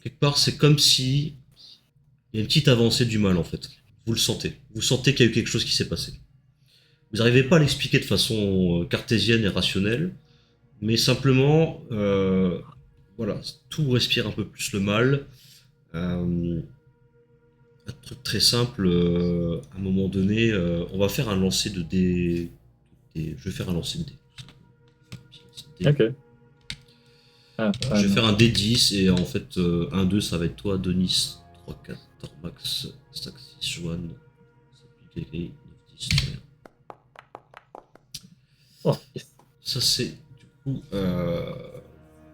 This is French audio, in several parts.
quelque part, c'est comme si il y a une petite avancée du mal en fait. Vous le sentez. Vous sentez qu'il y a eu quelque chose qui s'est passé. Vous n'arrivez pas à l'expliquer de façon cartésienne et rationnelle, mais simplement, voilà, tout respire un peu plus le mal. Euh, un truc très simple, à un moment donné, on va faire un lancer de dés. Je vais faire un lancer de dés. Ok. Je vais Non. faire un D10 et en fait, 1-2, ça va être toi, Denis, 3, 4, Tormax, 5, 6, Joanne, 7, 8, 9, 10, rien. Oh, yes. Ça, c'est du coup.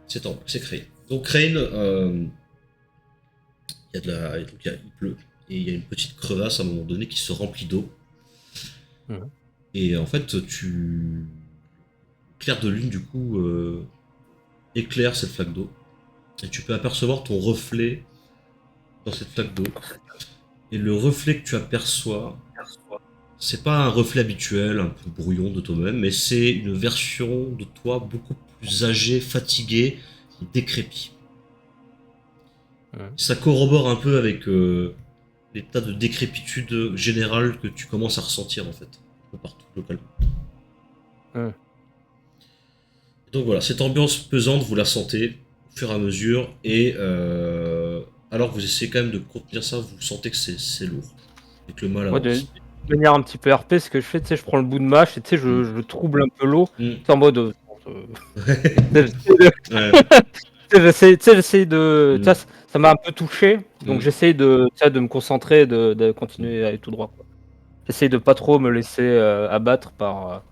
C'est Tormax, c'est Crane. Donc, Crane, il y a de la. Donc, il pleut. Et il y a une petite crevasse à un moment donné qui se remplit d'eau. Mhm. Et en fait, tu. Clair de lune, du coup, éclaire cette flaque d'eau. Et tu peux apercevoir ton reflet dans cette flaque d'eau. Et le reflet que tu aperçois, c'est pas un reflet habituel, un peu brouillon de toi-même, mais c'est une version de toi beaucoup plus âgée, fatiguée et décrépit. Ouais. Ça corrobore un peu avec l'état de décrépitude générale que tu commences à ressentir en fait, un peu partout localement. Ouais. Donc voilà, cette ambiance pesante, vous la sentez au fur et à mesure, et alors que vous essayez quand même de contenir ça, vous sentez que c'est lourd, et que le mal Moi, avance. de manière un petit peu RP, ce que je fais, tu sais, je prends le bout de mâche et tu sais, Mm. je trouble un peu l'eau. Mm. C'est en mode. Tu Ouais. sais, j'essaye de. Tu Mm. sais, ça m'a un peu touché, donc Mm. j'essaye de, tu sais, de me concentrer, de Mm. continuer à aller tout droit, quoi. J'essaye de pas trop me laisser abattre par la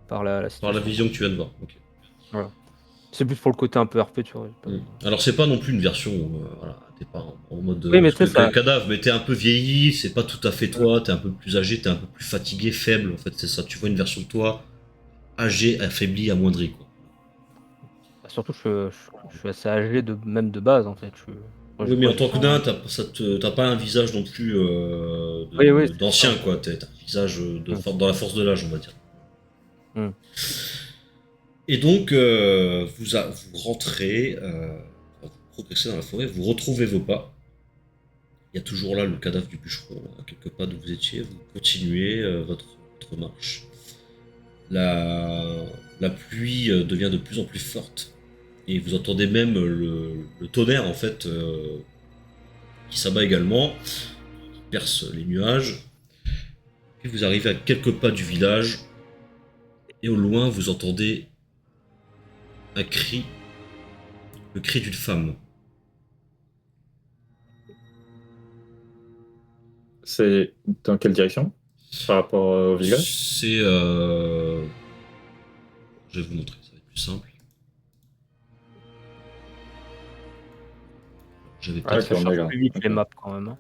Par la situation, vision quoi. que tu viens de voir. Ok. Voilà. C'est plus pour le côté un peu RP, tu vois. Mm. Alors c'est pas non plus une version, voilà, t'es pas en mode Oui, mais parce tu sais, que ça. cadavre, mais t'es un peu vieilli, c'est pas tout à fait toi, t'es un peu plus âgé, t'es un peu plus fatigué, faible, en fait c'est ça. Tu vois une version de toi âgé, affaibli, amoindri quoi. Surtout, je suis assez âgé même de base, en fait. Oui, mais Moi, en tant que nain, t'as pas un visage non plus Oui, oui, c'est d'ancien ça. quoi. T'as un visage Mm. dans la force de l'âge, on va dire. Mm. Et donc vous rentrez, vous progressez dans la forêt, vous retrouvez vos pas. Il y a toujours là le cadavre du bûcheron, à quelques pas d'où vous étiez. Vous continuez votre marche. La, la pluie devient de plus en plus forte. Et vous entendez même le tonnerre en fait qui s'abat également, qui perce les nuages. Puis vous arrivez à quelques pas du village. Et au loin vous entendez un cri, le cri d'une femme. C'est dans quelle direction par rapport au village? C'est... je vais vous montrer, ça va être plus simple. J'avais Ah, Ouais, ok, peut-être... ça on est charge là. plus vite Ok. les maps quand même, hein.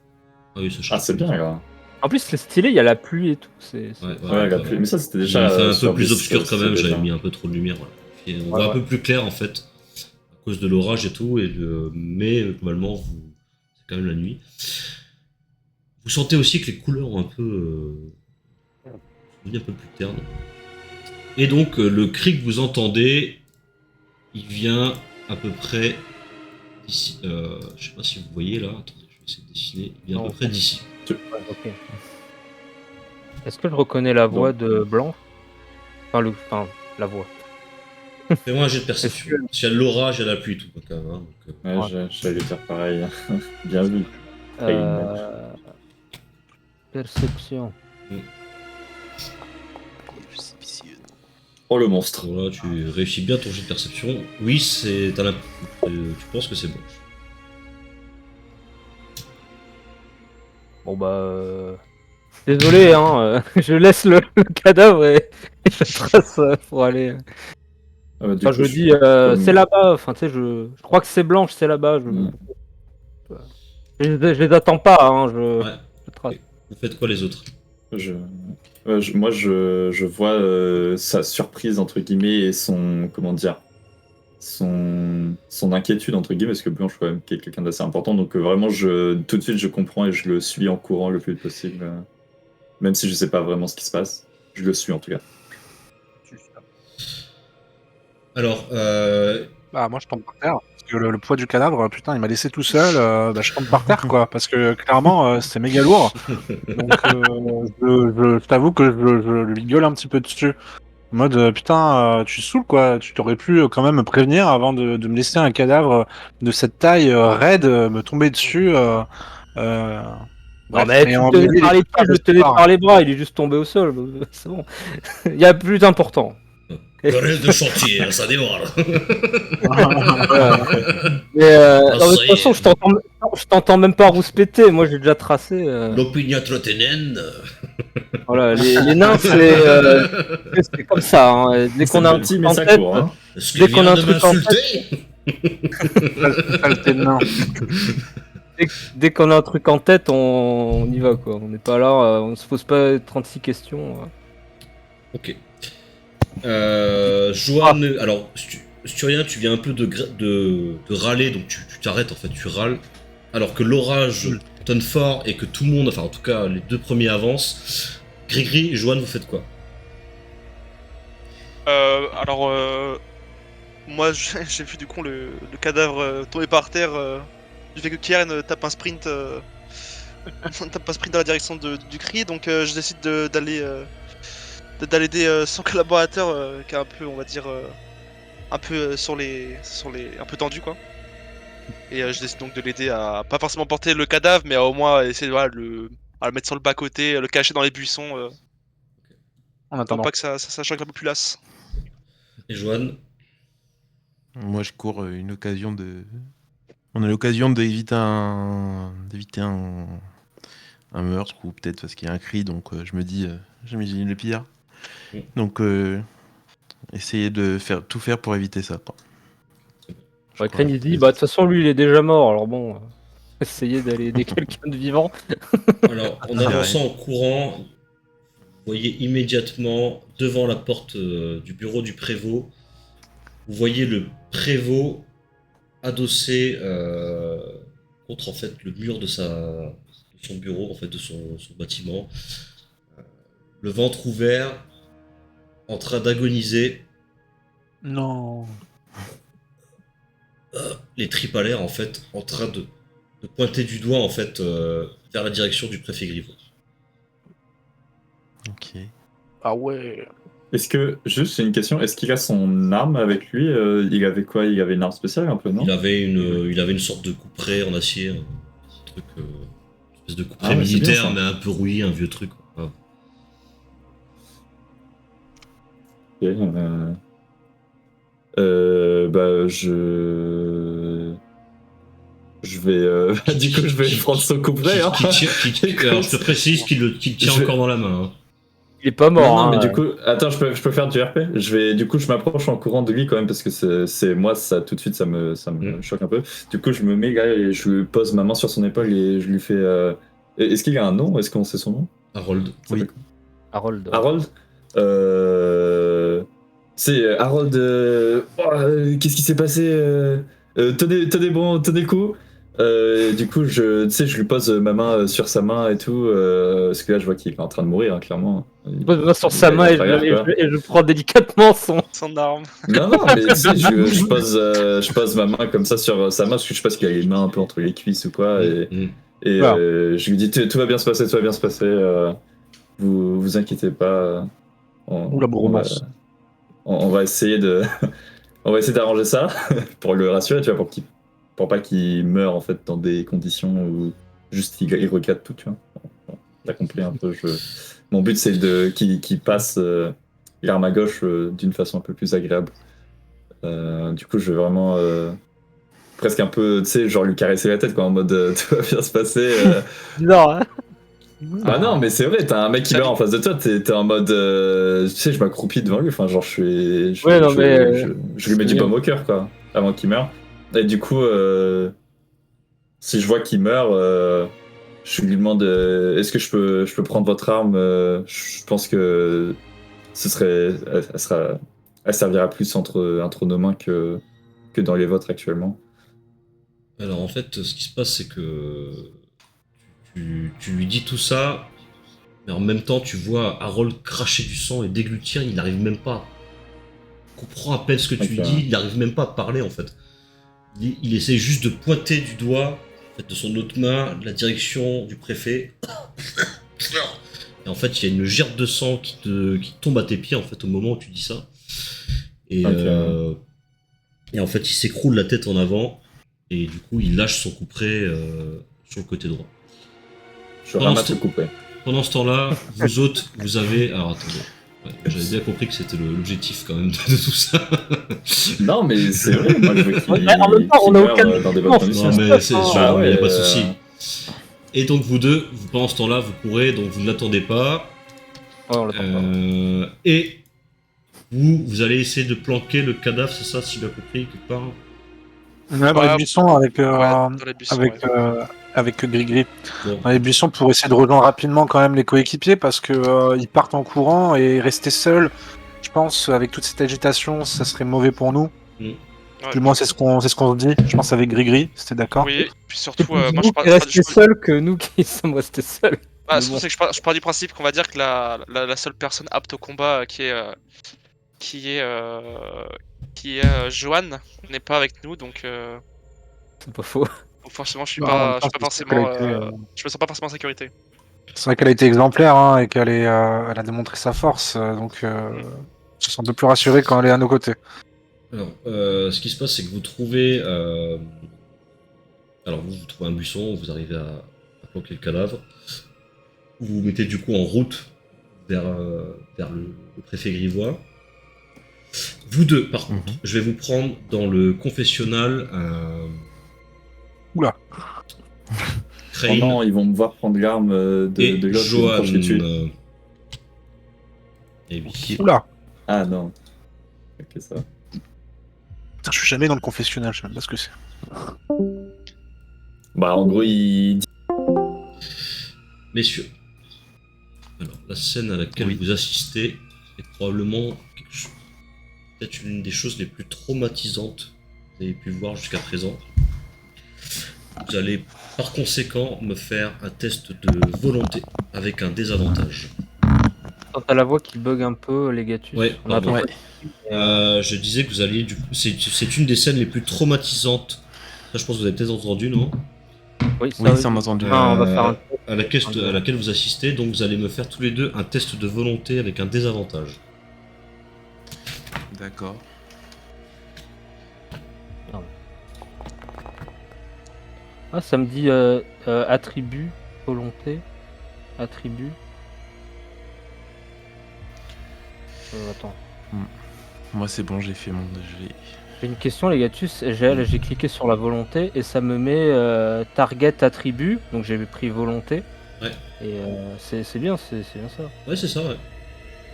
Ah oui, ça Ah, charge c'est plus bien, vite. là. En plus, c'est stylé, il y a la pluie et tout. Ouais, voilà, Ouais, la voilà. pluie. Mais ça, c'était J'ai fait déjà un peu sur plus 10, obscur quand c'est même, j'avais déjà. mis un peu trop de lumière. Voilà. Et on Ouais, voit un ouais. peu plus clair en fait, à cause de l'orage et tout, mais globalement, c'est quand même la nuit. Vous sentez aussi que les couleurs ont un peu, sont devenues un peu plus ternes. Et donc, le cri que vous entendez, il vient à peu près d'ici. Je sais pas si vous voyez là, attendez, je vais essayer de dessiner. Il vient à peu Non, près d'ici. ouais, ok. Est-ce que je reconnais la voix Donc, de Blanche? Enfin, la voix. Fais-moi un jet de Est-ce perception. que. Parce qu'il y a de l'orage, il y a de la pluie et tout, quand même. Hein, donc, ouais, Ouais. j'allais lui dire pareil. Bien vu. Pain. Euh, Perception. C'est vicieux. Oh, le monstre. voilà, tu réussis bien ton jet de perception. Oui, tu penses que c'est bon. Bon bah. Désolé, hein, je laisse le cadavre et je trace pour aller. Ah, bah, du Enfin, coup, je dis, c'est comme. là-bas. Enfin, tu sais, je crois que c'est Blanche, c'est là-bas. Hmm. Je les attends pas, hein, Ouais. je trace. Ok. Vous faites quoi les autres? Je... moi, je vois sa surprise, entre guillemets, et son, comment dire, son inquiétude, entre guillemets, parce que Blanche, quand même, est quelqu'un d'assez important. Donc, vraiment, tout de suite, je comprends et je le suis en courant le plus vite possible. Même si je sais pas vraiment ce qui se passe. Je le suis, en tout cas. Alors, Bah, moi, je tombe par terre. Parce que le poids du cadavre, putain, il m'a laissé tout seul. Bah, je tombe par terre, quoi. Parce que clairement, c'est méga lourd. Donc, je t'avoue que je lui gueule un petit peu dessus. En mode, putain, tu saoules, quoi. Tu t'aurais pu quand même me prévenir avant de me laisser un cadavre de cette taille raide me tomber dessus. Euh, Non, Bref, mais et tu en le tenais mêler par les pieds, je le tenais l'histoire. par les bras, il est juste tombé au sol. C'est bon. Il y a plus important. Querelle de chantier, hein, ça démarre. Voilà. Mais Ah, non, mais de ça toute y est. façon, je t'entends même pas rouspéter. Moi, j'ai déjà tracé. L'opiniâtre Voilà, les nains, c'est comme ça. Hein. Dès qu'on a un petit, truc mais en ça tête, court. Hein. Est-ce Dès qu'il qu'on a vient un de truc en m'insulter? Saleté de nain. dès qu'on a un truc en tête, on y va quoi. On n'est pas là, on se pose pas 36 questions. Ok. Joanne, alors, Sturien, tu viens un peu de râler, donc tu t'arrêtes en fait, tu râles. Alors que l'orage tonne fort et que tout le monde, enfin en tout cas les deux premiers avancent. Grigri et Joanne, vous faites quoi? Alors, moi j'ai vu du coup le cadavre tomber par terre du fait que Kian tape un sprint tape un sprint dans la direction du cri, donc je décide d'aller aider son collaborateur qui est un peu, on va dire, un peu un peu tendu quoi. Et je décide donc de l'aider à pas forcément porter le cadavre, mais à au moins essayer voilà, à le mettre sur le bas côté, le cacher dans les buissons En pour attendant. pas que ça choque la populace. Et Joanne? Moi, je cours une occasion de. On a l'occasion d'éviter un meurtre ou peut-être parce qu'il y a un cri, donc je me dis, j'imagine le pire. Donc, essayer de tout faire pour éviter ça. Ouais, Crane il dit, bah de toute façon lui il est déjà mort, alors bon, essayez d'aller aider quelqu'un de vivant. Alors, en avançant en courant, vous voyez immédiatement devant la porte du bureau du prévôt, vous voyez le prévôt adossé contre en fait le mur de son bureau, en fait de son bâtiment, le ventre ouvert, en train d'agoniser, Non. les tripes à l'air en fait, en train de pointer du doigt en fait vers la direction du préfet Griveaux. Ok. Ah ouais. Est-ce que, juste j'ai une question, est-ce qu'il a son arme avec lui Il avait quoi? Il avait une arme spéciale un peu, non? Il avait une sorte de couperet en acier, un truc, une espèce de couperet Ah ouais, c'est bien, militaire, ça. mais un peu rouillé, un vieux truc. Quoi. Ok, bah je vais du coup je vais prendre son couperet. Hein. Alors je te précise qu'il le tient Je vais- encore dans la main. Hein. Il est pas mort. Non, hein, mais du coup, attends, je peux faire du RP. Je m'approche en courant de lui quand même parce que c'est moi, ça tout de suite, ça me choque un peu. Du coup, je me mets là et je lui pose ma main sur son épaule et je lui fais. Est-ce qu'il a un nom? Est-ce qu'on sait son nom? Harold. Ça Oui. s'appelle Harold. Harold. C'est Harold. Qu'est-ce qui s'est passé? Tenez bon, tenez le coup. Du coup, tu sais, je lui pose ma main sur sa main et tout, parce que là, je vois qu'il est en train de mourir, hein, clairement. Je pose ma main sur sa main et Regarde, quoi. je prends délicatement son. Son arme. Non, non, mais tu sais, je pose ma main comme ça sur sa main, parce que je sais pas qu'il a les mains un peu entre les cuisses ou quoi, et Ah. je lui dis, tout va bien se passer, tout va bien se passer, vous inquiétez pas. Ou la bromance. On va essayer de. On va essayer d'arranger ça pour le rassurer, tu vois, pour pas qu'il meure en fait dans des conditions où juste il regrette tout, tu vois. T'as compris un peu. Mon but c'est qu'il passe l'arme à gauche d'une façon un peu plus agréable. Du coup, je vais vraiment presque un peu, tu sais, genre lui caresser la tête quoi, en mode tout va bien se passer. Bizarre, hein. Ah non, mais c'est vrai, t'as un mec qui meurt en face de toi, t'es en mode. Tu sais, je m'accroupis devant lui, enfin, genre, je lui mets du baume au cœur, quoi, avant qu'il meure. Et du coup, si je vois qu'il meurt, je lui demande est-ce que je peux prendre votre arme Je pense que elle servira plus entre nos mains que dans les vôtres actuellement. Alors en fait, ce qui se passe, c'est que tu lui dis tout ça, mais en même temps, tu vois Harold cracher du sang et déglutir, il n'arrive même pas comprend à peine ce que tu lui Ok. dis, il n'arrive même pas à parler en fait. Il essaie juste de pointer du doigt, en fait, de son autre main, la direction du préfet. Et en fait, il y a une gerbe de sang qui tombe à tes pieds en fait au moment où tu dis ça. Et, Ok. et en fait, il s'écroule la tête en avant. Et du coup, il lâche son couperet sur le côté droit. Je Pendant ramasse ce- le coupé. Pendant ce temps-là, vous autres, vous avez. Alors attendez. Ouais, j'avais bien compris que c'était l'objectif quand même de tout ça. Non, mais c'est vrai, moi je veux qu'il En même temps, on qu'il a meure aucun- dans des Non, bonnes conditions. Non, mais c'est Bah sûr, Bah il n'y a ouais, pas de souci. Et donc vous deux, pendant ce temps-là, vous courez, donc vous ne l'attendez pas. Ouais, on l'attend pas. Et vous allez essayer de planquer le cadavre, c'est ça, si j'ai bien compris, quelque part. Ouais, dans Ouais, les buissons avec, dans les buissons, avec, ouais. avec Grigri. Bon, Dans les buissons pour essayer de rejoindre rapidement quand même les coéquipiers parce que ils partent en courant et rester seuls, je pense, avec toute cette agitation, ça serait mauvais pour nous. Ouais. Du moins, c'est ce qu'on se dit. Je pense avec Grigri, c'était d'accord. Oui, puis C'est surtout, plus moi vous je pars, qui restez seuls que nous qui sommes restés seuls. Ah, Mais c'est bon. pour ça que je pars du principe qu'on va dire que la seule personne apte au combat qui est, Johan n'est pas avec nous, donc C'est pas faux. forcément je suis Bah, en même pas, temps, je suis pas c'est sûr qu'elle a forcément, été, je me sens pas forcément en sécurité. C'est vrai qu'elle a été exemplaire hein, et qu'elle elle a démontré sa force, donc je suis un peu plus rassuré quand elle est à nos côtés. alors, ce qui se passe, c'est que vous trouvez. Alors, vous trouvez un buisson, vous arrivez à planquer le cadavre. Vous vous mettez du coup en route vers le préfet grivois. Vous deux, par contre, je vais vous prendre dans le confessionnal Oula. Oh Crane non, ils vont me voir prendre l'arme et de l'autre, ils vont Johan. cracher dessus. Et oui. Ok. Oula. Ah non. Ok, ça va. Putain, je suis jamais dans le confessionnal, je sais même pas ce que c'est. Bah en gros, il dit Messieurs, alors la scène à laquelle Oui. vous assistez est probablement peut-être l'une des choses les plus traumatisantes que vous avez pu voir jusqu'à présent. Vous allez par conséquent me faire un test de volonté avec un désavantage. Quand t'as la voix qui bug un peu, les Gatus. Ouais, on a pardon. pas- Je disais que vous alliez du coup, c'est une des scènes les plus traumatisantes. Ça, je pense que vous avez peut-être entendu, non? Oui, Oui, ça on a entendu. Ah, on va faire un à laquelle vous assistez, donc vous allez me faire tous les deux un test de volonté avec un désavantage. D'accord. Ah, ça me dit attribut, volonté, attribut. Attends. Moi c'est bon, j'ai fait mon. J'ai une question, les Gatus. J'ai cliqué sur la volonté et ça me met target attribut. Donc j'ai pris volonté. Ouais. Et c'est bien, c'est bien ça. Ouais, c'est ça, ouais.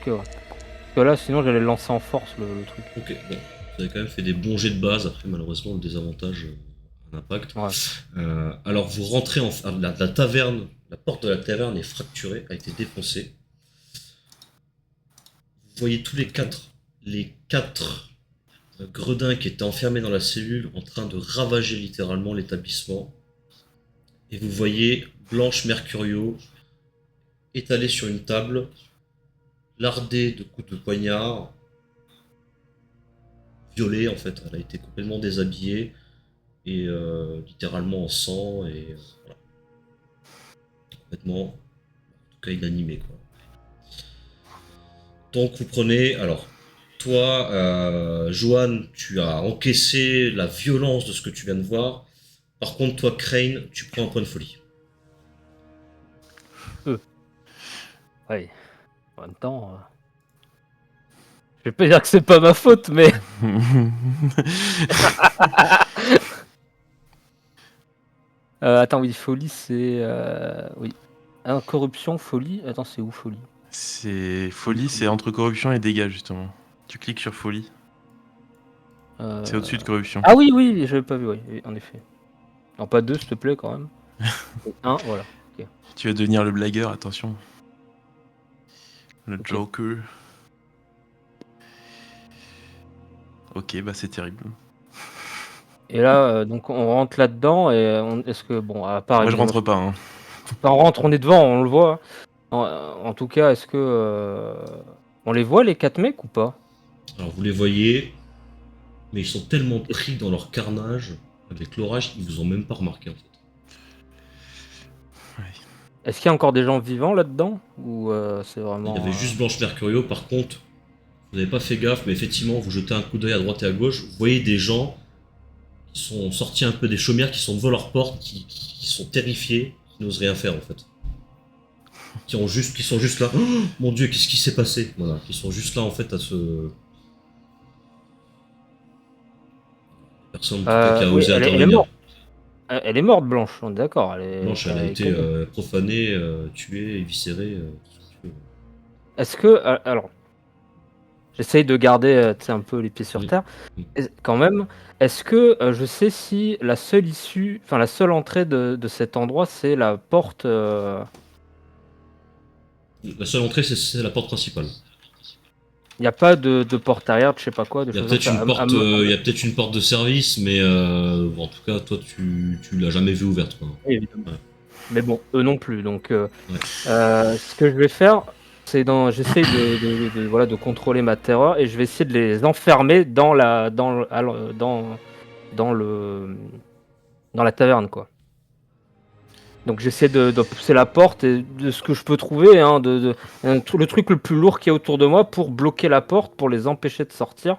Ok, ouais. Parce que là, sinon, j'allais le lancer en force le truc. Ok, bon. Vous avez quand même fait des bons jets de base, après malheureusement le désavantage a un impact. Ouais. Alors vous rentrez en la taverne, la porte de la taverne est fracturée, a été défoncée. Vous voyez tous les quatre gredins qui étaient enfermés dans la cellule en train de ravager littéralement l'établissement. Et vous voyez Blanche Mercurio étalée sur une table, lardée de coups de poignard, violée en fait, elle a été complètement déshabillée et littéralement en sang et voilà. Complètement, en tout cas inanimée quoi. Donc vous prenez, alors toi Johan, tu as encaissé la violence de ce que tu viens de voir. Par contre toi Crane, tu prends un point de folie. Ouais. En même temps. Je vais pas dire que c'est pas ma faute, mais. Attends, oui, folie, c'est. Oui. Ah, corruption, folie. Attends, c'est où folie? C'est folie, c'est entre corruption et dégâts justement. Tu cliques sur folie, c'est au-dessus de corruption. Ah oui, oui, j'avais pas vu, oui, en effet. Non, pas deux, s'il te plaît, quand même. Un, voilà. Tu vas devenir le blagueur, attention. Le Joker. Ok, bah c'est terrible. Et là, donc on rentre là-dedans, et est-ce que, bon, à part. Moi je rentre pas. Hein. On rentre, on est devant, on le voit. En tout cas, est-ce que. On les voit, les 4 mecs, ou pas? Alors vous les voyez, mais ils sont tellement pris dans leur carnage avec l'orage qu'ils vous ont même pas remarqué en fait. Est-ce qu'il y a encore des gens vivants là-dedans ou c'est Il vraiment. y avait juste Blanche Mercurio, par contre, vous n'avez pas fait gaffe, mais effectivement, vous jetez un coup d'œil à droite et à gauche, vous voyez des gens qui sont sortis un peu des chaumières, qui sont devant leur porte, qui sont terrifiés, qui n'osent rien faire en fait. Qui sont juste là. Oh, mon Dieu, qu'est-ce qui s'est passé? Voilà, qui sont juste là en fait à se. Personne en tout cas, qui a Oui, osé elle est intervenir. morte. Elle est morte, Blanche, on est d'accord. Blanche, elle a été profanée, tuée, éviscérée. Tout ce que tu veux. Est-ce que. Alors, j'essaye de garder tu sais, un peu les pieds sur Oui. terre. Oui. Quand même, est-ce que je sais si la seule issue, enfin la seule entrée de cet endroit, c'est la porte. La seule entrée, c'est la porte principale. Il n'y a pas de porte arrière, je sais pas quoi, de Il y a choses peut-être comme ça. une porte, il y a peut-être une porte de service, mais en tout cas, toi, tu l'as jamais vue ouverte, quoi. Oui, évidemment. Ouais. Mais bon, eux non plus. Donc, ce que je vais faire, c'est j'essaie voilà, de contrôler ma terreur et je vais essayer de les enfermer dans la taverne, quoi. Donc j'essaie de pousser la porte et de ce que je peux trouver, hein, le truc le plus lourd qu'il y a autour de moi pour bloquer la porte, pour les empêcher de sortir.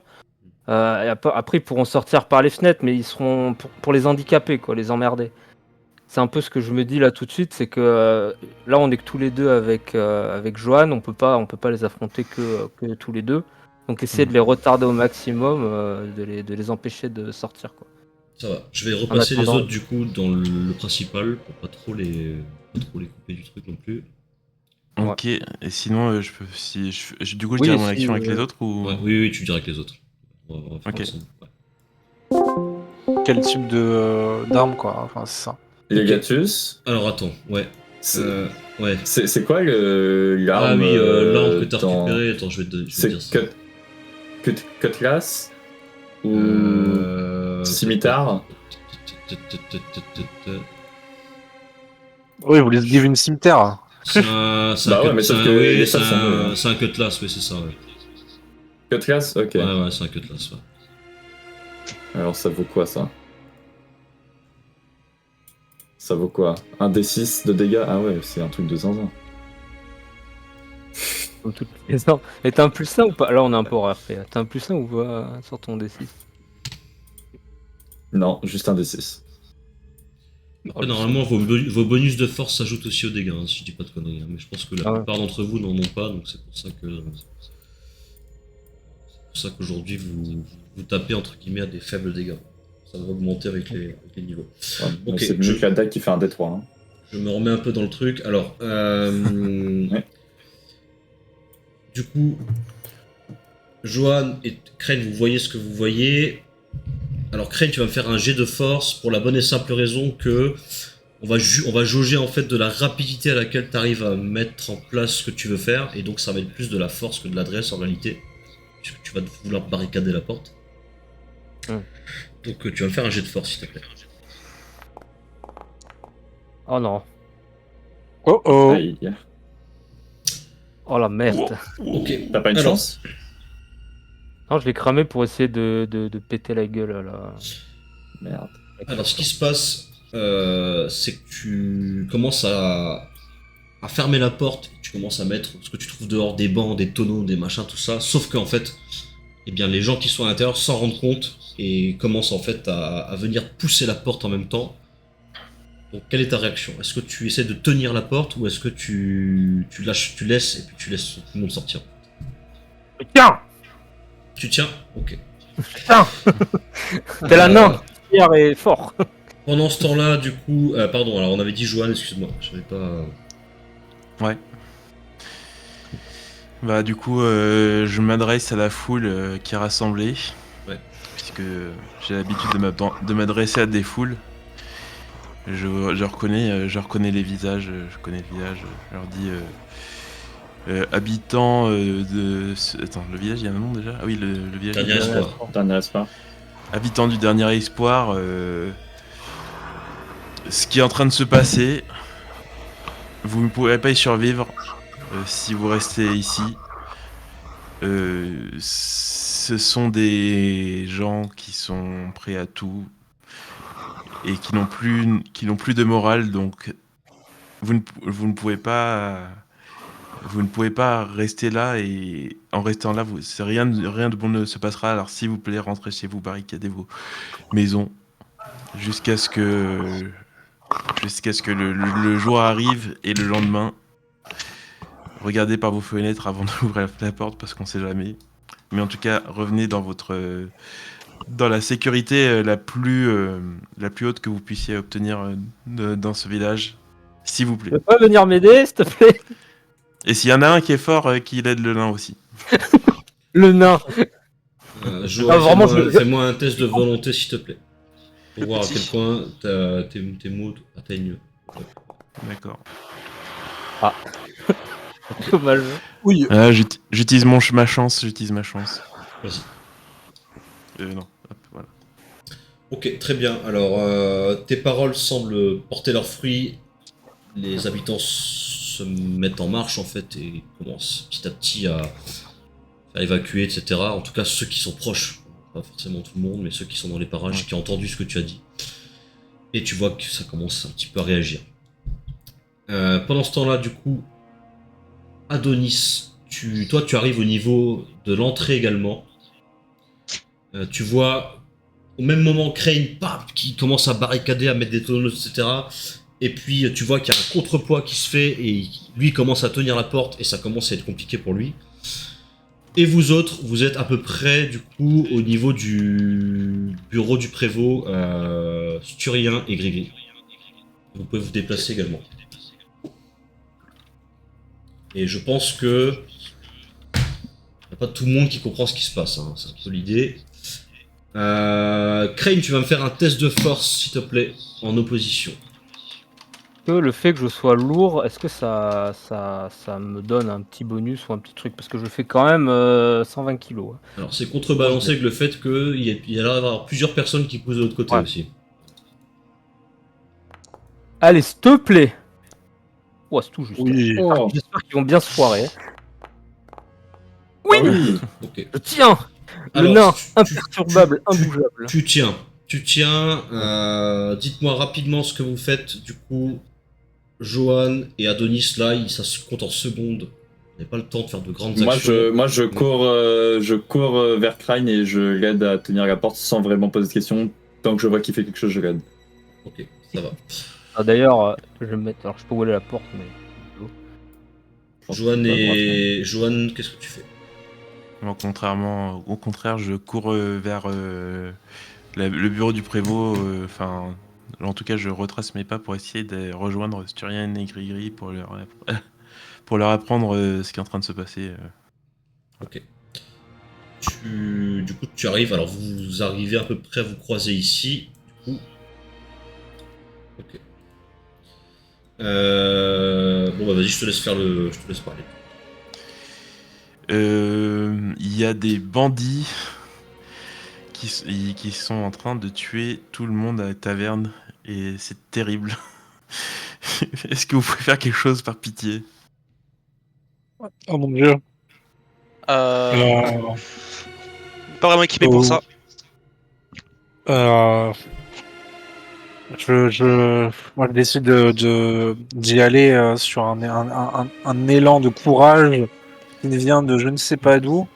Et après, ils pourront sortir par les fenêtres, mais ils seront pour les handicapés, quoi, les emmerder. C'est un peu ce que je me dis là tout de suite, c'est que là on est que tous les deux avec Johan, on peut pas les affronter que tous les deux. Donc essayer de les retarder au maximum, de les empêcher de sortir, quoi. Ça va. Je vais repasser les attendant- autres, du coup, dans le principal, pour pas trop les couper du truc non plus. Ok, et sinon, je peux, du coup, je Oui, dirais mon si, action avec les autres ou... Ouais, oui, tu dirais que les autres. On va faire Ok. ensemble. Ouais. Quel type d'arme, quoi. Enfin, c'est ça. Legatus, Alors attends, ouais. Ouais. c'est quoi l'arme Ah oui, l'arme que t'as dans- récupérée, attends, je vais te C'est dire ça. Cutlass ou scimitar? Oui, vous les give une cimetière. C'est un Bah ouais, mais sauf que les c'est chats sont nuls, hein. un cutlass, oui, c'est ça, ouais. Cutlass, ok. Ouais, c'est un cutlass, ouais. Alors ça vaut quoi ça? Ça vaut quoi? Un D6 de dégâts? Ah ouais, c'est un truc de zinzin. Comme toutes les armes. Et t'as un plus 1 ou pas? Là on est un peu hors RP. T'as un plus 1 ou pas sur ton D6? Non, juste un D6. Après, normalement, vos bonus de force s'ajoutent aussi aux dégâts, hein, si je dis pas de conneries. Hein, mais je pense que la plupart d'entre vous n'en ont pas, donc c'est pour ça qu'aujourd'hui vous tapez entre guillemets à des faibles dégâts. Ça va augmenter avec les niveaux. Ouais, Ok, c'est mieux que la dague qui fait un D3. Hein. Je me remets un peu dans le truc. Alors, Ouais. Du coup, Johan et Crane, vous voyez ce que vous voyez. Alors Crane, tu vas me faire un jet de force pour la bonne et simple raison que on va jauger en fait de la rapidité à laquelle tu arrives à mettre en place ce que tu veux faire, et donc ça va être plus de la force que de l'adresse en réalité, puisque tu vas vouloir barricader la porte. Donc tu vas me faire un jet de force s'il te plaît. Oh non. Oh oh. Aïe. Oh la merde. Ok. T'as pas une Alors, chance? Non, je vais cramer pour essayer de péter la gueule là. Merde. Alors ce qui se passe, c'est que tu commences à fermer la porte, et tu commences à mettre ce que tu trouves dehors, des bancs, des tonneaux, des machins, tout ça, sauf qu'en fait, eh bien, les gens qui sont à l'intérieur s'en rendent compte et commencent en fait à venir pousser la porte en même temps. Donc quelle est ta réaction? Est-ce que tu essaies de tenir la porte ou est-ce que tu laisses et puis tu laisses tout le monde sortir? Tiens. Tu tiens? Ok. Tiens. T'es la nain. Pierre est fort. Pendant ce temps-là, du coup, pardon, alors on avait dit Johan, excuse-moi, je savais pas... Ouais. Bah du coup, je m'adresse à la foule qui est rassemblée. Ouais. Puisque j'ai l'habitude de m'adresser à des foules. Je reconnais les visages, je connais le visage. Je leur dis habitants de... Attends, le village, il y a un nom déjà? Ah oui, le village... Dernier espoir. Dernier espoir. Habitants du dernier espoir, ce qui est en train de se passer, vous ne pourrez pas y survivre si vous restez ici. ce sont des gens qui sont prêts à tout et qui n'ont plus de morale, donc vous ne pouvez pas rester là, et en restant là, rien de bon ne se passera. Alors s'il vous plaît, rentrez chez vous, barricadez vos maisons jusqu'à ce que le jour arrive, et le lendemain, regardez par vos fenêtres avant d'ouvrir la porte, parce qu'on sait jamais. Mais en tout cas, revenez dans la sécurité la plus haute que vous puissiez obtenir dans ce village, s'il vous Tu plaît. peux pas venir m'aider, s'il te plaît? Et s'il y en a un qui est fort, qu'il aide le nain aussi. Le nain. Joël, vraiment, fais-moi un test de volonté, s'il te plaît. Pour voir à Petit. quel point tes mots atteignent. D'accord. Dommage. Oui. J'utilise ma chance. Vas-y. Non. Hop, voilà. Ok, très bien. Alors, tes paroles semblent porter leurs fruits. Les habitants se mettent en marche, en fait, et commencent petit à petit à évacuer, etc. En tout cas, ceux qui sont proches. Pas forcément tout le monde, mais ceux qui sont dans les parages, Ouais. qui ont entendu ce que tu as dit. Et tu vois que ça commence un petit peu à réagir. Pendant ce temps-là, du coup, Adonis, toi tu arrives au niveau de l'entrée également. Tu vois au même moment Crane qui commence à barricader, à mettre des tonneaux, etc. Et puis tu vois qu'il y a un contrepoids qui se fait et lui commence à tenir la porte et ça commence à être compliqué pour lui. Et vous autres, vous êtes à peu près du coup au niveau du bureau du prévôt Sturien et Grigri. Vous pouvez vous déplacer également. Et je pense que il n'y a pas tout le monde qui comprend ce qui se passe, hein. C'est un peu l'idée. Crane, tu vas me faire un test de force, s'il te plaît, en opposition. Que le fait que je sois lourd, est-ce que ça me donne un petit bonus ou un petit truc? Parce que je fais quand même 120 kilos. Alors, c'est contrebalancé avec le fait qu'il y a l'air d'avoir plusieurs personnes qui poussent de l'autre côté Ouais. aussi. Allez, s'il te plaît. Oh, c'est tout juste. Oui. Oh, J'espère qu'ils vont bien se foirer. ah oui. Ok. Je tiens. Le Alors, nain, tu- imperturbable, tu- imbougeable. Tu tiens. Dites-moi rapidement ce que vous faites, du coup. Johan et Adonis, là, ça se compte en secondes. Vous n'avez pas le temps de faire de grandes actions. Moi, je cours vers Crane et je l'aide à tenir la porte sans vraiment poser de questions. Tant que je vois qu'il fait quelque chose, je l'aide. Ok, ça va. Ah, d'ailleurs, je vais me mettre. Alors, je peux voler la porte, mais. Johan, qu'est-ce que tu fais? Moi, au contraire, je cours vers le bureau du prévôt. Enfin, en tout cas, je retrace mes pas pour essayer de rejoindre Sturien et Grigri pour leur apprendre ce qui est en train de se passer. Ok. Du coup, tu arrives. Alors, vous arrivez à peu près à vous croiser ici. Du coup. Ok. Bon, bah, vas-y, je te laisse parler. Il y a des bandits qui sont en train de tuer tout le monde à la taverne, et c'est terrible. Est-ce que vous pouvez faire quelque chose par pitié? Oh mon dieu. Pas vraiment équipé pour ça. Moi, je décide d'y aller sur un élan de courage qui vient de je ne sais pas d'où.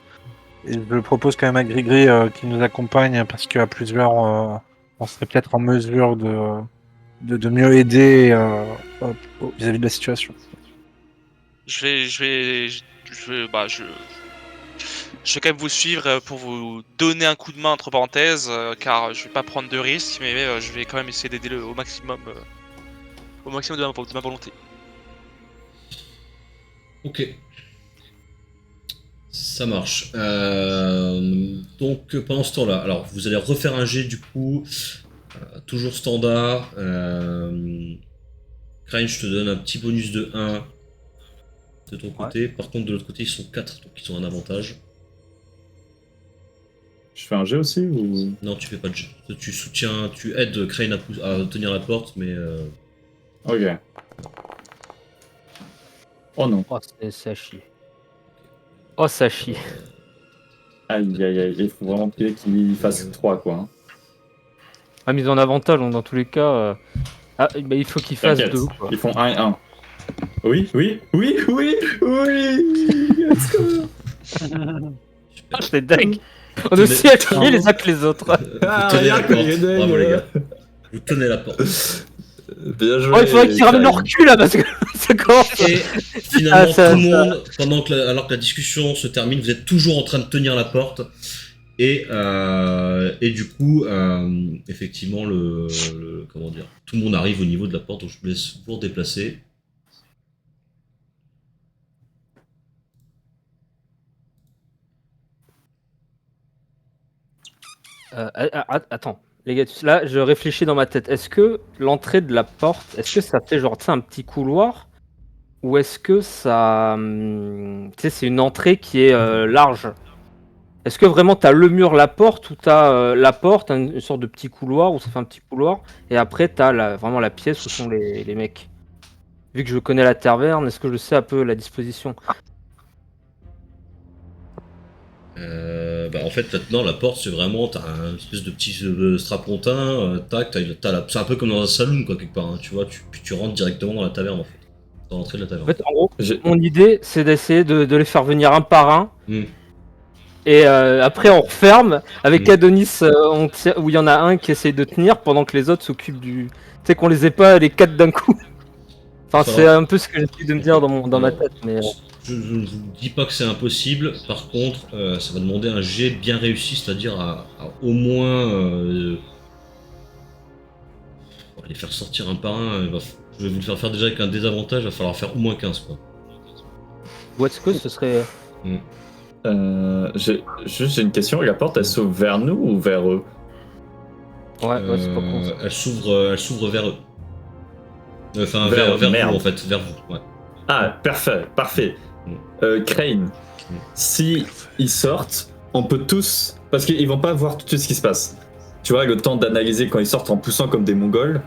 Et je propose quand même à Grigri qui nous accompagne parce qu'à plusieurs, on serait peut-être en mesure de mieux aider vis-à-vis de la situation. Je vais quand même vous suivre pour vous donner un coup de main entre parenthèses, car je vais pas prendre de risques, mais je vais quand même essayer d'aider au maximum de ma volonté. Ok. Ça marche. Donc, pendant ce temps-là, alors, vous allez refaire un jet, du coup. Toujours standard. Crane, je te donne un petit bonus de 1 de ton côté. Par contre, de l'autre côté, ils sont 4, donc ils ont un avantage. Je fais un jet aussi ou... Non, tu fais pas de jet. Tu aides Crane à tenir la porte, mais... Ok. Oh non. Oh, c'est à chier. Oh, ça chie. Aïe, aïe, aïe. Il faut vraiment qu'il fasse 3, quoi. Hein. Ah, mise en avantage, donc dans tous les cas. Ah, bah, il faut qu'il fasse T'inquiète, 2. Quoi. ils font 1 et 1. Oui, oui, oui, oui, oui. Let's go. Ah, c'est dingue. On est aussi affiliés les uns que les autres. Ah, Vous tenez la regarde, porte. il est dingue. Bravo les gars. Vous tenez la porte. Bien joué. Oh, il faudrait qu'ils ramènent leur cul là parce que ça commence. Et finalement, Ah, ça- tout le monde, alors que la discussion se termine, vous êtes toujours en train de tenir la porte. Et du coup, effectivement, comment dire, tout le monde arrive au niveau de la porte, donc je vous laisse vous redéplacer. Attends, les gars, là je réfléchis dans ma tête. Est-ce que l'entrée de la porte, est-ce que ça fait genre tu sais, un petit couloir ou est-ce que ça, tu sais, c'est une entrée qui est large? Est-ce que vraiment t'as le mur, la porte ou t'as la porte, une sorte de petit couloir où ça fait un petit couloir et après t'as vraiment la pièce où sont les mecs? Vu que je connais la taverne, est-ce que je sais un peu la disposition? En fait, maintenant, la porte, c'est vraiment, t'as un espèce de petit strapontin, tac, c'est un peu comme dans un saloon, quoi, quelque part, hein, tu vois, puis tu rentres directement dans la taverne, en fait, dans l'entrée de la En taverne. fait, en gros, J'ai- mon idée c'est d'essayer de les faire venir un par un. Hmm. Et après, on referme avec Mm. Adonis, où il y en a un qui essaye de tenir pendant que les autres s'occupent du. Tu sais, qu'on les ait pas les 4 d'un coup. Enfin, Ça c'est va. un peu ce que j'essaie de me dire dans ma tête. Mais Je ne vous dis pas que c'est impossible, par contre, ça va demander un jet bien réussi, c'est-à-dire à au moins on va les faire sortir un par un. Je vais vous le faire déjà avec un désavantage, il va falloir faire au moins 15, quoi. What's que ce serait. J'ai une question. La porte, elle s'ouvre vers nous ou vers eux? Ouais, c'est pas con. Ça. Elle s'ouvre vers eux. Enfin, Vers vers merde. vous, en fait, vers vous, ouais. Ah, parfait. Crane, si ils sortent, on peut tous... Parce qu'ils vont pas voir tout de suite ce qui se passe. Tu vois, le temps d'analyser quand ils sortent en poussant comme des mongols,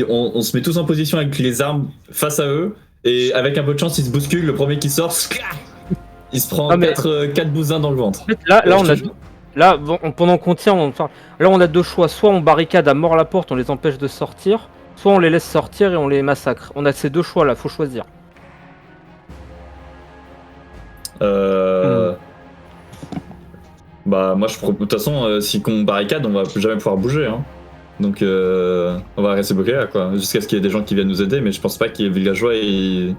on se met tous en position avec les armes face à eux, et avec un peu de chance, ils se bousculent, le premier qui sort, il se prend Ah, mais- 4 bousins dans le ventre. En fait, là, on je a. te jure. Là, bon, pendant qu'on tient, là, on a deux choix. Soit on barricade à mort la porte, on les empêche de sortir. Soit on les laisse sortir et on les massacre. On a ces deux choix là, faut choisir. Bah moi de toute façon si qu'on barricade on va jamais pouvoir bouger hein. Donc on va rester bloqué là quoi, jusqu'à ce qu'il y ait des gens qui viennent nous aider, mais je pense pas qu'il y ait villageois et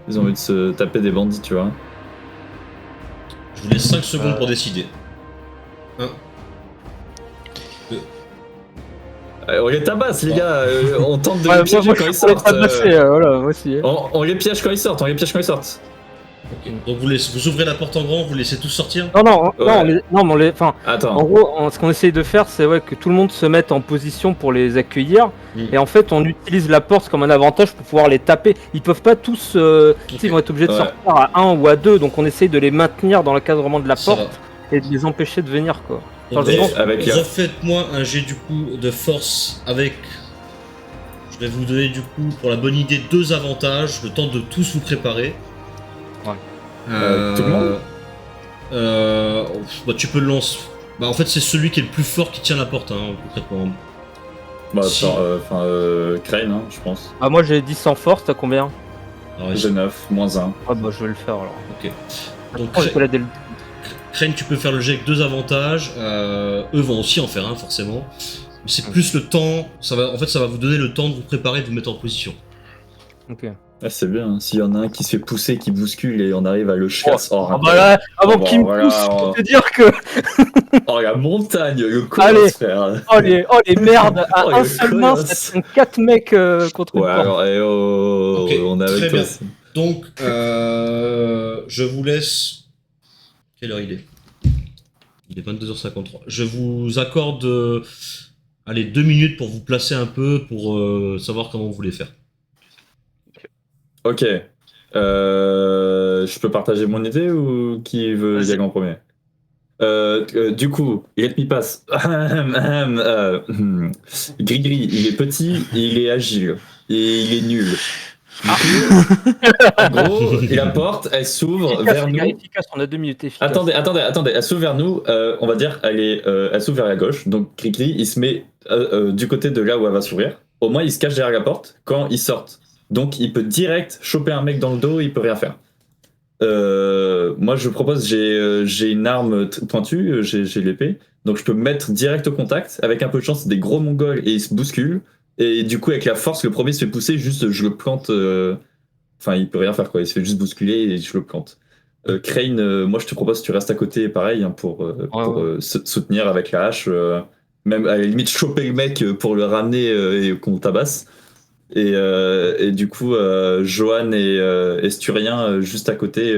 ils ont envie de se taper des bandits tu vois. Je vous laisse 5 secondes pour décider. 1. On les tabasse les gars, on tente de Ouais, les piéger moi, quand je ils suis pour les sortent. tabasser, voilà, moi aussi. On les piège quand ils sortent, Ok. Donc vous ouvrez la porte en grand, vous laissez tous sortir. Non, Ouais. enfin, Attends. en gros, ce qu'on essaye de faire, c'est que tout le monde se mette en position pour les accueillir. Mm. Et en fait, on utilise la porte comme un avantage pour pouvoir les taper. Ils peuvent pas tous, tu sais, ils vont être obligés de Ouais. sortir à 1 ou à 2. Donc on essaye de les maintenir dans l'encadrement de la Ça porte et de les empêcher de venir, quoi. Donc, Enfin, je pense- avec les- refaites-moi un jet du coup de force avec. Je vais vous donner du coup pour la bonne idée 2 avantages, le temps de tous vous préparer. Ouais. Tout le monde Bah, tu peux le lancer. Bah en fait c'est celui qui est le plus fort qui tient la porte hein, concrètement. Bah Si. Crane hein, je pense. Ah, moi j'ai 10 en force, t'as combien? Alors, J'ai 9, moins 1. Ah, bah je vais le faire alors. ok. Donc Oh, j'étais là dès le- Crane, tu peux faire le jet avec 2 avantages. Eux vont aussi en faire un forcément. Mais c'est plus le temps. Ça va vous donner le temps de vous préparer, de vous mettre en position. Ok. Ah, c'est bien, hein. S'il y en a un qui se fait pousser, qui bouscule et on arrive à le chasse. Oh, Ah bah là, avant bon, qu'il me voilà, pousse, on- pour te dire que. oh, la montagne, le Allez. colosse, frère. Oh les merdes, à Oh, un le seul main, colosse. ça sont 4 mecs contre Ouais, une porte. alors, Ok, on est très avec toi. bien. aussi. Donc, je vous laisse. Quelle heure il est? Il est 22h53. Je vous accorde. Allez, 2 minutes pour vous placer un peu, pour savoir comment vous voulez faire. Ok. Je peux partager mon idée ou qui veut y aller en premier? Du coup, let me pass. Grigri, il est petit, et il est agile, et il est nul. En gros, la porte, elle s'ouvre vers nous. Efficace, on a 2 minutes efficaces. Attendez, elle s'ouvre vers nous, on va dire, elle s'ouvre vers la gauche, donc Cricri, il se met du côté de là où elle va s'ouvrir. Au moins, il se cache derrière la porte quand ils sortent. Donc, il peut direct choper un mec dans le dos, il peut rien faire. Moi, je propose, j'ai une arme pointue, j'ai l'épée, donc je peux me mettre direct au contact, avec un peu de chance, des gros mongols, et ils se bousculent. Et du coup, avec la force, le premier se fait pousser, juste je le plante. Enfin, il peut rien faire, quoi. Il se fait juste bousculer et je le plante. Crane, moi je te propose, tu restes à côté, pareil, hein, pour soutenir avec la hache. Même à la limite, choper le mec pour le ramener et qu'on tabasse. Et du coup, Johan et Esturien juste à côté.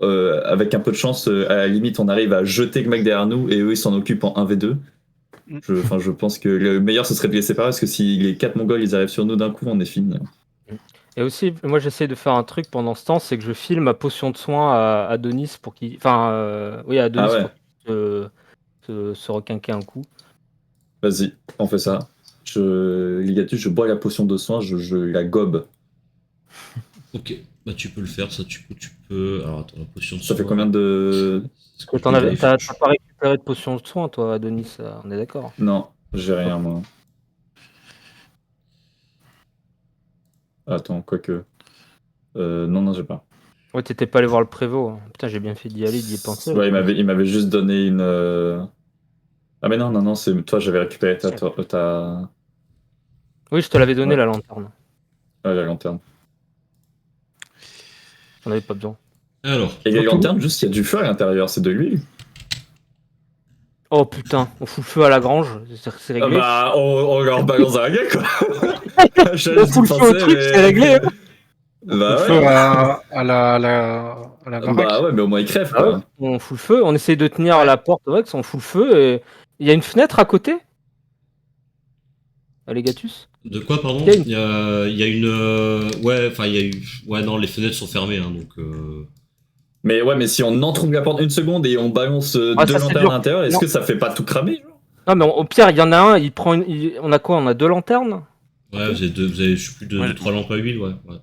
Avec un peu de chance, à la limite, on arrive à jeter le mec derrière nous et eux ils s'en occupent en 1v2. Je pense que le meilleur ce serait de les séparer parce que si les 4 Mongols ils arrivent sur nous d'un coup, on est fini. Et aussi, moi j'essaie de faire un truc pendant ce temps, c'est que je file ma potion de soin à Adonis pour qu'il. Enfin, oui, à Adonis pour qu'il se requinquer un coup. Vas-y, on fait ça. Ligatus, je bois la potion de soin, je la gobe. Ok, bah tu peux le faire, ça tu peux. Alors attends, la potion de Ça soin. fait combien de. T'as pas récupéré de potion de soin, toi, Adonis, on est d'accord. Non, j'ai rien, moi. Attends, quoique. Non, j'ai pas. Ouais, t'étais pas allé voir le prévôt. Hein. Putain, j'ai bien fait d'y aller, d'y penser. Ouais, il m'avait juste donné une. Ah, mais non, c'est toi, j'avais récupéré ta. Oui, je te l'avais donné, la lanterne. Ouais, la lanterne. J'en avais pas besoin. Alors. Et les lanternes, juste, il y a du feu à l'intérieur, c'est de l'huile. Oh putain, on fout le feu à la grange, c'est réglé. Bah, on leur balance à la gueule, quoi. On fout le feu au truc, c'est réglé. Hein. Bah Feu ouais. à la baraque. Bah ouais, mais au moins ils crèvent, Ah quoi. ouais, on fout le feu, on essaye de tenir la porte, ouais, on fout le feu et. Il y a une fenêtre à côté Allégatus. De quoi, pardon? Il y a une- Il y a une. Ouais, enfin, il y a eu. Ouais, non, les fenêtres sont fermées, hein, donc. Mais ouais, mais si on entrouvre la porte une seconde et on balance deux ça, c'est lanternes dur. à l'intérieur, est-ce Non. que ça fait pas tout cramer, genre? Non, mais au pire, il y en a un, il prend on a quoi? On a 2 lanternes? Ouais, vous avez je sais plus, Ouais. 3 lampes à huile, ouais. Ouais.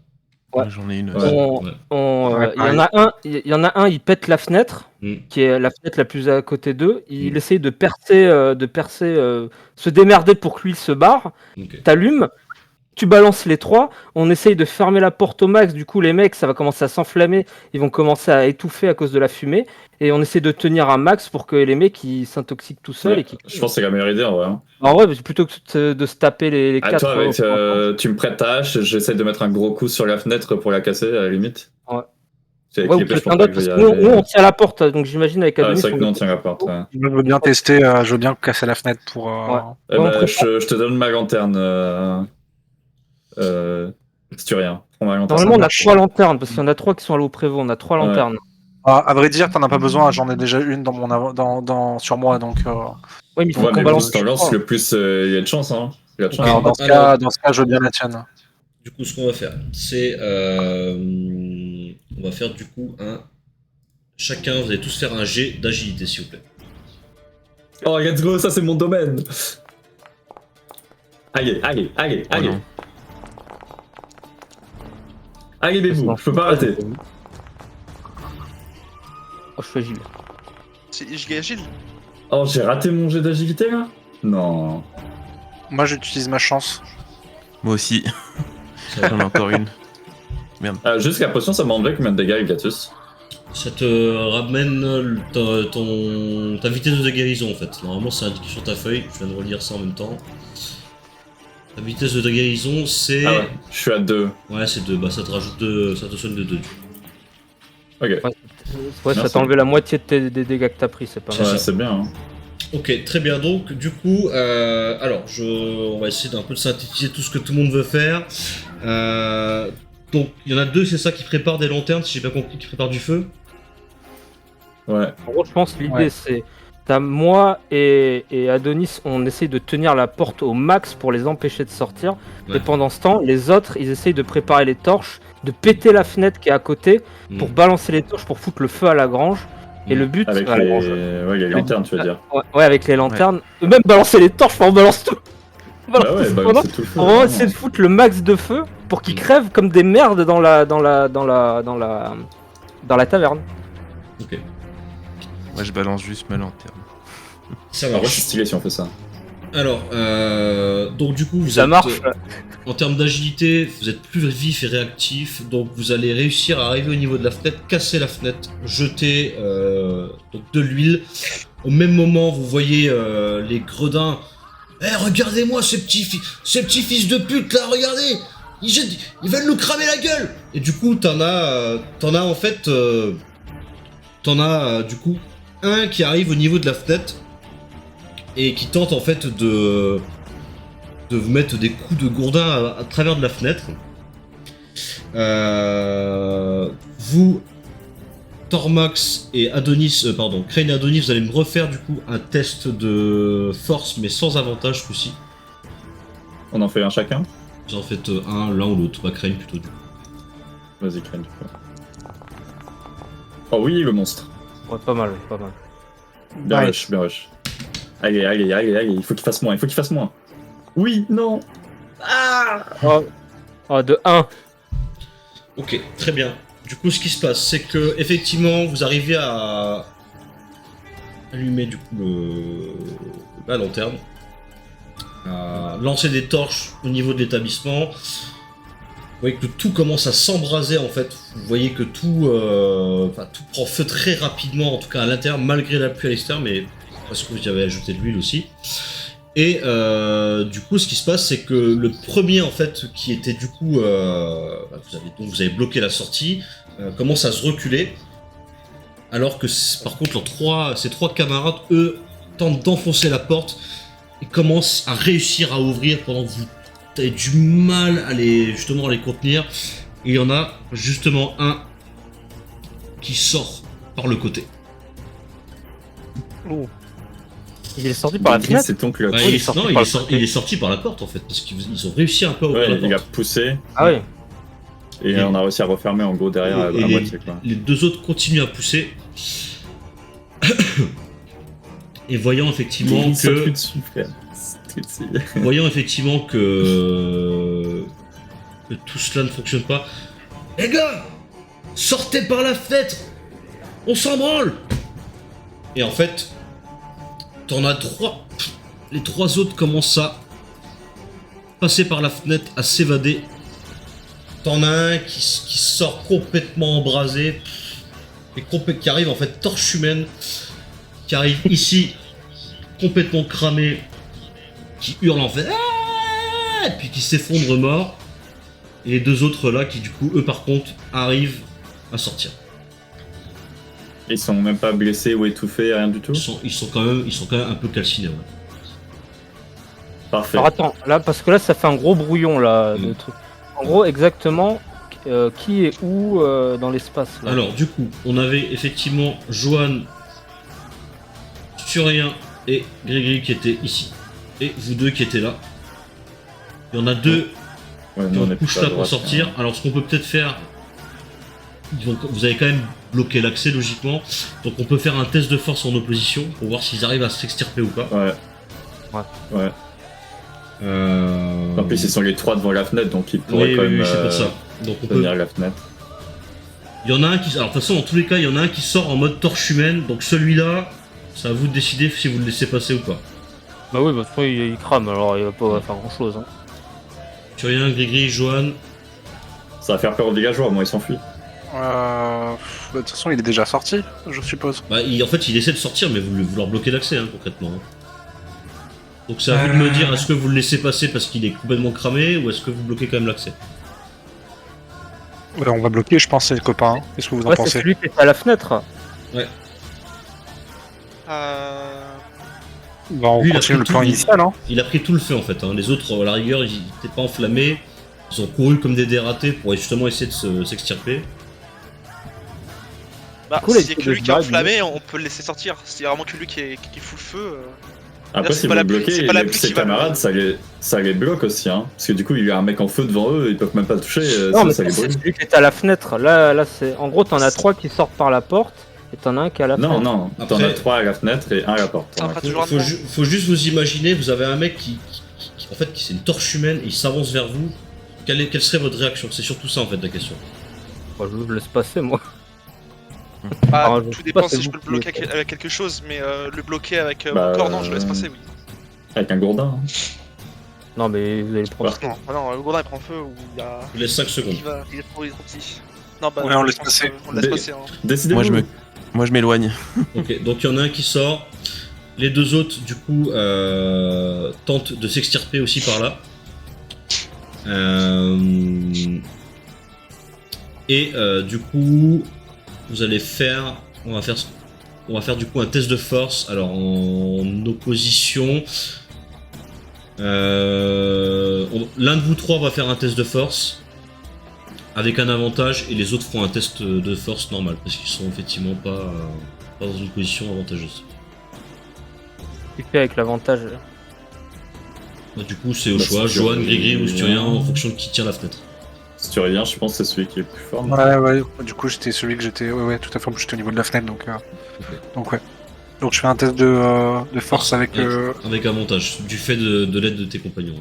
J'en ai une. Ouais. Il y en a un, il pète la fenêtre, Mm. qui est la fenêtre la plus à côté d'eux. Il essaye de percer, se démerder pour que lui se barre. Ok. T'allumes, tu balances les 3. On essaye de fermer la porte au max. Du coup, les mecs, ça va commencer à s'enflammer. Ils vont commencer à étouffer à cause de la fumée. Et on essaie de tenir un max pour que les mecs ils s'intoxiquent tout seuls. Ouais, Et qu'ils... je pense que c'est la meilleure idée, en vrai. Hein. En vrai, plutôt que de se taper les Ah, 4. toi, avec, tu me prêtes ta hache, j'essaie de mettre un gros coup sur la fenêtre pour la casser, à la limite. Ouais. C'est avec Ouais, ou l'épée, je quelqu'un pense pas d'autre, que je parce vais y que nous, arriver. on tient la porte, donc j'imagine avec Ah, Adonis. c'est vrai que nous, on tient la porte, ouais. Je veux bien tester, je veux bien casser la fenêtre pour. Eh on ben, prépare. je te donne ma lanterne. Si tu rien. Prends ma lanterne. Normalement, on a marche. 3 lanternes, parce qu'il y en a 3 qui sont allés au prévôt. On a 3 Ouais. lanternes. Ah, à vrai dire, t'en as pas besoin, j'en ai déjà une dans sur moi, donc. Oui, mais il faut Ouais, qu'on mais balance. plus t'en lances, le plus il y a de chance, hein. Il y a de chance. Alors, Alors- dans ce cas, je veux bien la tienne. Du coup, ce qu'on va faire, c'est. On va faire du coup un. Chacun, vous allez tous faire un jet d'agilité, s'il vous plaît. Oh, let's go, ça c'est mon domaine. Allez. Oh non. Allez, bébou, je peux pas rater. Oh, je suis agile. C'est giga agile. Oh, j'ai raté mon jet d'agilité là? Non. Moi, j'utilise ma chance. Moi aussi. Ça, J'en ai encore une. Juste la potion, ça m'a enlevé combien de dégâts, Igatus? ça te ramène ta vitesse de guérison en fait. Normalement, c'est indiqué sur ta feuille. Je viens de relire ça en même temps. Ta vitesse de guérison, c'est. Ah ouais, je suis à 2. Ouais, c'est 2. Bah, ça te rajoute 2. Ça te soigne de 2. Ok. Ouais, ça Merci. t'a enlevé la moitié des dégâts que t'as pris, c'est pas C'est mal. Ouais, ça. c'est bien. Hein. Ok, très bien. Donc, du coup, alors, on va essayer d'un peu de synthétiser tout ce que tout le monde veut faire. Donc, il y en a 2, c'est ça, qui préparent des lanternes, si j'ai bien compris, qui préparent du feu. Ouais. En gros, je pense que l'idée Ouais. c'est. T'as moi et Adonis, on essaye de tenir la porte au max pour les empêcher de sortir. Ouais. Et pendant ce temps, les autres, ils essayent de préparer les torches, de péter la fenêtre qui est à côté pour balancer les torches pour foutre le feu à la grange. Et le but, Avec à la grange. les lanternes, tu veux dire. Ouais, avec les lanternes. Même balancer les torches, on balance tout. On balance Bah ouais, tout. bah Pendant- c'est tout le feu. On va essayer de foutre le max de feu pour qu'ils crèvent comme des merdes dans la taverne. Ok. Moi, je balance juste ma lanterne. Ça Alors, ouais, c'est marche. stylé si on fait ça. Alors, donc du coup, vous Ça êtes, marche. en termes d'agilité, vous êtes plus vif et réactif, donc vous allez réussir à arriver au niveau de la fenêtre, casser la fenêtre, jeter donc de l'huile. Au même moment, vous voyez les gredins. Eh, regardez-moi ces petits fils de pute là, regardez, ils veulent nous cramer la gueule. Et du coup, t'en as en fait, du coup un qui arrive au niveau de la fenêtre et qui tente en fait de vous mettre des coups de gourdin à travers de la fenêtre. Vous, Tormax et Adonis, Crane et Adonis, vous allez me refaire du coup un test de force, mais sans avantage ce coup-ci. On en fait un chacun. Vous en faites un, l'un ou l'autre, pas Crane plutôt du coup. Vas-y, Crane, du coup. Oh oui, le monstre. Ouais, pas mal, pas mal. Bien Ouais. rush, bien rush. Allez, il faut qu'il fasse moins, Oui, non. Oh, de 1. Ok, très bien. Du coup, ce qui se passe, c'est que effectivement, vous arrivez à allumer du coup la lanterne, à lancer des torches au niveau de l'établissement. Vous voyez que tout commence à s'embraser en fait. Vous voyez que tout prend feu très rapidement, en tout cas à l'intérieur, malgré la pluie à l'extérieur, mais parce que vous y avez ajouté de l'huile aussi. Et du coup, ce qui se passe, c'est que le premier en fait, qui était du coup, vous avez bloqué la sortie, commence à se reculer, alors que par contre, ces trois camarades, eux, tentent d'enfoncer la porte et commencent à réussir à ouvrir pendant que vous avez du mal à les contenir. Et il y en a justement un qui sort par le côté. Il est sorti par la Gris, fenêtre. c'est ton clock. Bah, il est sorti par le côté. il est sorti par la porte en fait, parce qu'ils ont réussi un peu à ouvrir Ouais, la porte. il a poussé Ah oui. et Et- on a réussi à refermer en gros derrière à Et moitié, quoi. les deux autres continuent à pousser. Et voyant effectivement Il saute que, plus dessus, frère. voyant effectivement que tout cela ne fonctionne pas, les gars, sortez par la fenêtre, on s'en branle. Et en fait, t'en as trois. Les trois autres commencent à passer par la fenêtre, à s'évader. T'en as un qui sort complètement embrasé, et qui arrive en fait torche humaine, qui arrive ici complètement cramé, qui hurle en fait, ah, et puis qui s'effondre mort. Et les deux autres là qui du coup eux par contre arrivent à sortir. Ils sont même pas blessés ou étouffés, rien du tout. Ils sont quand même un peu calcinés. Ouais. Parfait. Alors attends, là, parce que là, ça fait un gros brouillon, là, de trucs. En gros, exactement, qui est où dans l'espace, là. Alors du coup, on avait effectivement Johan, Surien et Grégory qui étaient ici. Et vous deux qui étaient là. Il y en a deux Ouais, qui nous, on ont est couche plus à là pour droite, sortir. Alors ce qu'on peut peut-être faire, vous avez quand même bloqué l'accès logiquement. Donc on peut faire un test de force en opposition pour voir s'ils arrivent à s'extirper ou pas. Ouais. En plus, ils sont les trois devant la fenêtre, donc ils pourraient oui, quand oui, même oui, c'est pour ça. Donc on peut. tenir la fenêtre. Il y en a un qui. Alors de toute façon, dans tous les cas, il y en a un qui sort en mode torche humaine. Donc celui-là, c'est à vous de décider si vous le laissez passer ou pas. Bah oui, bah, de toute façon, il crame, alors il va pas faire grand-chose. Hein. Surien, Grégory, Johan. Ça va faire peur aux villageois, moi ils s'enfuient. Bah, de toute façon, il est déjà sorti, je suppose. Bah, en fait, il essaie de sortir, mais vous leur bloquez l'accès, hein, concrètement. Donc c'est à vous de me dire, est-ce que vous le laissez passer parce qu'il est complètement cramé, ou est-ce que vous bloquez quand même l'accès? Ouais, on va bloquer, je pense, les copains. Qu'est-ce que vous en Ouais, c'est pensez? celui qui est à la fenêtre. Bah, on Lui, il a continue pris le plan tout, initial, hein. Il a pris tout le feu, en fait. Hein. Les autres, à la rigueur, ils n'étaient pas enflammés. Ils ont couru comme des dératés pour justement essayer de s'extirper. Bah, Cool, s'il y a que lui qui est enflammé, on peut le laisser sortir. S'il y a vraiment que lui qui fout le feu. Après, Là, si c'est vous pas le la pluie- bloquez, c'est pas la et pluie ses qui va le- camarades, ça les bloque aussi, hein. Parce que du coup, il y a un mec en feu devant eux, ils peuvent même pas le toucher, Non, mais ça les c'est brûle. celui qui est à la fenêtre. Là, c'est. En gros, t'en as 3 qui sortent par la porte, et t'en as un qui est à la Non, fenêtre. non, t'en Après- as 3 à la fenêtre et 1 à la porte. Ça fera Ouais. toujours un Faut, moment. faut juste vous imaginer, vous avez un mec qui en fait, qui c'est une torche humaine, et il s'avance vers vous. quelle serait votre réaction? C'est surtout ça en fait la question. Moi, je le laisse passer, moi. Bah, Alors, je tout sais dépend pas, si c'est je vous peux le qui bloquer le faites. avec quelque chose, mais le bloquer avec Bah, mon corps, non, je le laisse passer, oui. Avec un gourdin. Hein. Non, mais vous allez le prendre. Non, bah non, le gourdin il prend feu ou il y a. Je vous laisse 5 secondes. Il est trop petit. Non, bah, Ouais, on je laisse pense passer. que on le laisse Des- passer. Hein. Décidez-vous. Moi, je m'éloigne. Ok, donc il y en a un qui sort. Les deux autres, du coup, tentent de s'extirper aussi par là. Du coup, vous allez faire. On va faire du coup un test de force. Alors en opposition. L'un de vous trois va faire un test de force. Avec un avantage, et les autres feront un test de force normal. Parce qu'ils sont effectivement pas dans une position avantageuse. Tu fais avec l'avantage. Bah, du coup, c'est au Bah, choix, c'est Johan, sûr. Grigri ou Sturien, en fonction de qui tient la fenêtre. Si tu reviens, je pense que c'est celui qui est le plus fort. Ouais. Du coup, j'étais celui que j'étais. Ouais, tout à fait. J'étais au niveau de la fenêtre, donc. Donc, ouais. Donc, je fais un test de force avec Avec avantage, du fait de l'aide de tes compagnons. Ouais.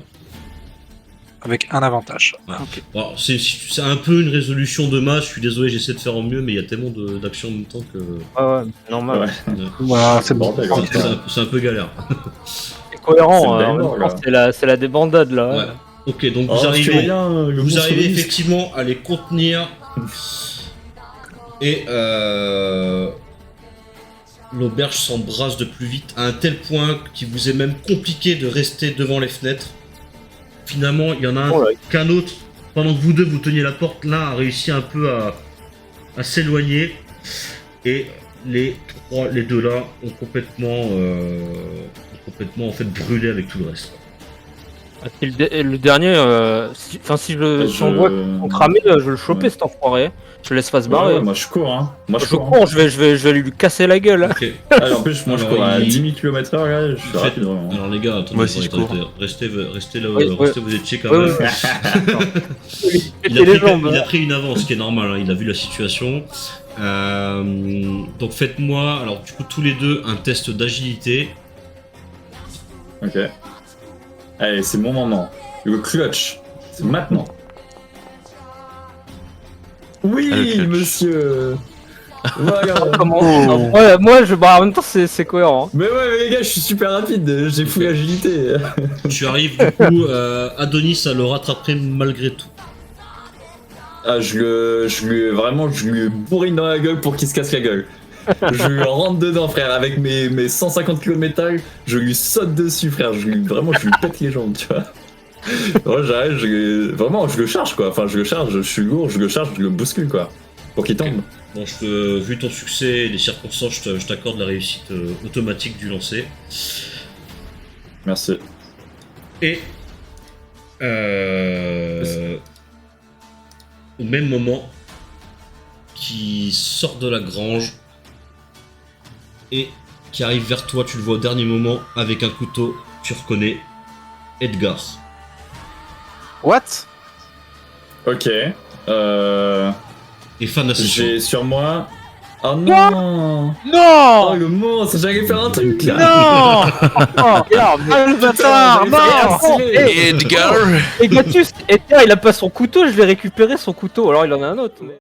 avec un avantage. Ouais. Ok. Alors, c'est un peu une résolution de masse, je suis désolé, j'essaie de faire au mieux, mais il y a tellement d'actions en même temps que Ouais, c'est normal. Ouais. Voilà, c'est bon. Bordel, c'est c'est un peu galère. C'est cohérent. C'est En le même temps, là. c'est la débandade là. Ouais. Ok, donc Oh, vous arrivez le vous monstre arrivez risque. effectivement à les contenir. Et l'auberge s'embrasse de plus vite, à un tel point qu'il vous est même compliqué de rester devant les fenêtres. Finalement, il y en a un Oh là. qu'un autre, pendant que vous deux vous teniez la porte, l'un a réussi un peu à s'éloigner. Et les deux là ont complètement en fait brûlé avec tout le reste. Et le dernier, si on voit qu'ils sont cramés, je vais le choper Ouais. cet enfoiré. Je le laisse pas se Ouais, barrer. ouais, moi je cours, hein. Moi je Je cours. cours, je vais lui casser la gueule. Ok. Ah, en plus, moi je Alors, cours à il- 10 000 km/h, là, je suis Faites- rapide vraiment. Alors les gars, attendez, Moi aussi, je attendez, cours. restez là, Oui, restez où vous étiez quand Oui, même. oui. Il Péter les a, pris, jambes. il a pris une avance, ce qui est normal, hein, il a vu la situation. Donc faites-moi, alors du coup tous les deux, un test d'agilité. Ok. Allez, c'est mon moment. Le clutch. C'est maintenant. Oui, Ah, le clutch. monsieur. Voilà. Comment Oh. Ouais, moi, en même temps, c'est cohérent. Mais ouais, mais les gars, je suis super rapide. J'ai full agilité. Tu arrives du coup, Adonis ça le rattraperait malgré tout. Ah, je lui bourrine dans la gueule pour qu'il se casse la gueule. Je lui rentre dedans, frère, avec mes 150 kg de métal, je lui saute dessus, frère. Je lui pète les jambes, tu vois. Moi, j'arrive, vraiment, je le charge, quoi. Enfin, je le charge, je suis lourd, je le charge, je le bouscule, quoi. Pour qu'il tombe. Bon, vu ton succès et les circonstances, je t'accorde la réussite automatique du lancer. Merci. Et au même moment, qui sort de la grange et qui arrive vers toi, tu le vois au dernier moment avec un couteau, tu reconnais Edgar. What? Ok. Et fan d'assassin. J'ai sur moi. Oh non! Non! Oh le monstre, j'allais faire un truc là! Non! Oh, regarde, ah, le bâtard! Putain, Non! j'avais fait un Edgar Et Gatus, il a pas son couteau, je vais récupérer son couteau. Alors il en a un autre. Mais...